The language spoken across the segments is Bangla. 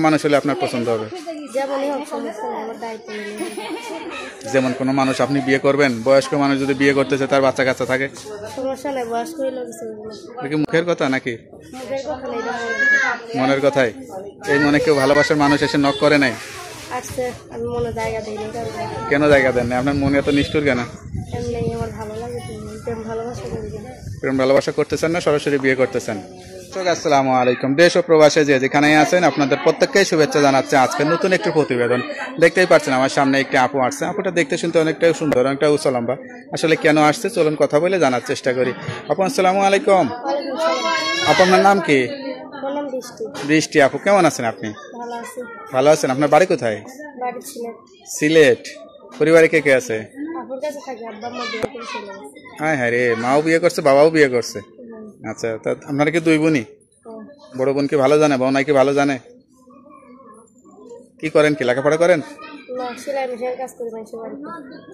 মানুষ হলে আপনার পছন্দ হবে? যেমন কোন মানুষ আপনি বিয়ে করবেন, বয়স্ক মানুষ যদি বিয়ে করতেছে তার বাচ্চা কাচ্চা থাকে, মুখের কথা নাকি মনের কথাই? এই মনে কেউ ভালোবাসার মানুষ এসে নক করে নাই? কেন জায়গা দেন না? আপনার মনে এত নিষ্ঠুর কেন? প্রেম ভালোবাসা করতেছেন না সরাসরি বিয়ে করতেছেন? আসসালামু আলাইকুম। দেশ ও প্রবাসে যে যেখানেই আছেন আপনাদের প্রত্যেককেই শুভেচ্ছা জানাচ্ছে আজকে নতুন একটি প্রতিবেদন। দেখতেই পাচ্ছেন আমার সামনে একটি আপু আসছে। আপুটা দেখতে শুনতে অনেকটাই সুন্দর, অনেকটা উচ্চলম্বা। আসলে কেন আসছে চলুন কথা বলে জানার চেষ্টা করি। আপু আসসালামু আলাইকুম। আপু আপনার নাম কি? বৃষ্টি। আপু কেমন আছেন আপনি? ভালো আছেন। আপনার বাড়ি কোথায়? সিলেট। পরিবারে কে কে আছে? হ্যাঁ হ্যাঁ রে, মাও বিয়ে করছে বাবাও বিয়ে করছে। আচ্ছা, তা আপনারা কি দুই বোনই? বড় বোন কি ভালো জানে, বড় নাই কি ভালো জানে? কি করেন, কি লেখাপড়া করেন?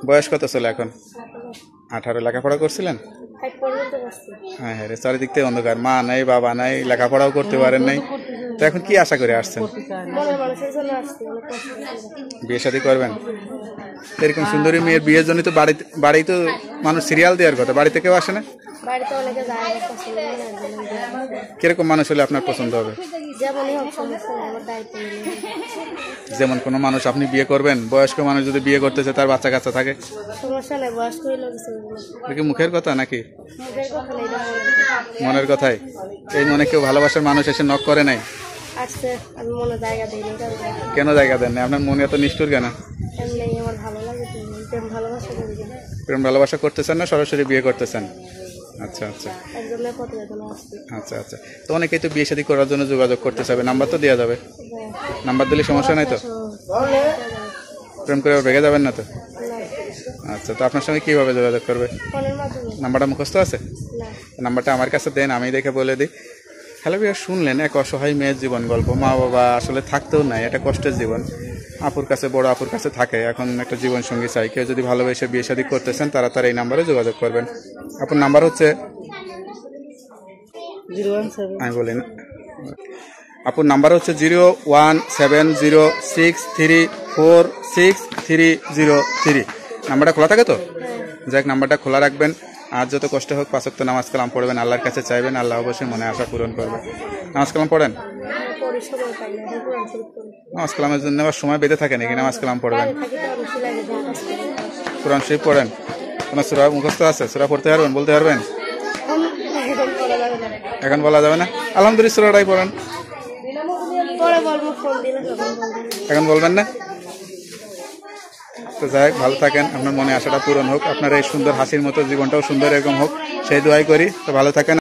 বয়স কত চলে এখন? 18। লেখাপড়া করছিলেন? হ্যাঁ হ্যাঁ রে, চারিদিক থেকে অন্ধকার। মা নাই বাবা নাই, লেখাপড়াও করতে পারেন নাই, তো এখন কি আশা করে আসছেন? বিয়ে শাদী করবেন? এরকম সুন্দরী মেয়ের বিয়ের জন্য তো বাড়ি তো মানুষ সিরিয়াল দেওয়ার কথা, বাড়িতে কেউ আসে না? কিরকম মানুষ হলে আপনার পছন্দ হবে? যেমন কোন মানুষ আপনি বিয়ে করবেন, বয়স্ক মানুষ যদি বিয়ে করতেছে তার বাচ্চা কাচ্চা থাকে, মুখের কথা নাকি মনের কথাই? এই মনে কেউ ভালোবাসার মানুষ এসে নক করে নাই? কেন জায়গা দেন না? আপনার মনে এত নিষ্ঠুর কেন? প্রেম ভালোবাসা করতেছেন না সরাসরি বিয়ে করতেছেন? আচ্ছা আচ্ছা আচ্ছা আচ্ছা। তো অনেকেই তো বিয়ে শাদী করার জন্য যোগাযোগ করতে চাবে, নাম্বার তো দেওয়া যাবে? নাম্বার দিলে সমস্যা নাই তো? প্রেম করে ভেঙে যাবেন না তো? আচ্ছা, তো আপনার সঙ্গে কিভাবে যোগাযোগ করবে? নাম্বারটা মুখস্থ আছে? নাম্বারটা আমার কাছে দেন, আমি দেখে বলে দিই। হ্যালো ভাইয়া, শুনলেন এক অসহায় মেয়ের জীবন গল্প। মা বাবা আসলে থাকতেও নাই, এটা কষ্টের জীবন। আপুর কাছে, বড় আপুর কাছে থাকে, এখন একটা জীবন সঙ্গী চাই। কেউ যদি ভালোবেসে বিয়ে শাদী করতেছেন তারা এই নাম্বারে যোগাযোগ করবেন। আপনার নাম্বার হচ্ছে, আমি বলি না, আপুর নাম্বার হচ্ছে 01706346303। নাম্বারটা খোলা থাকে তো? যাক, নাম্বারটা খোলা রাখবেন। আর যত কষ্ট হোক 5 ওয়াক্ত নামাজ কালাম পড়বেন, আল্লাহর কাছে চাইবেন, আল্লাহ অবশ্যই মনে আশা পূরণ করবে। নামাজ কালাম পড়েন? নামাজ কালামের জন্য আবার সময় বেঁধে থাকে নাকি নামাজ কালাম পড়বেন? কোরআন শরীফ পড়েন? কোনো সূরা মুখস্থ আছে? সূরা পড়তে পারবেন, বলতে পারবেন? এখন বলা যাবে না। আলহামদুলিল্লাহ সূরাটাই পড়েন। এখন বলবেন না? তো যাই হোক, ভালো থাকেন, আপনার মনে আশাটা পূরণ হোক, আপনার এই সুন্দর হাসির মতো জীবনটাও সুন্দর এরকম হোক সেই দোয়াই করি। তো ভালো থাকেন।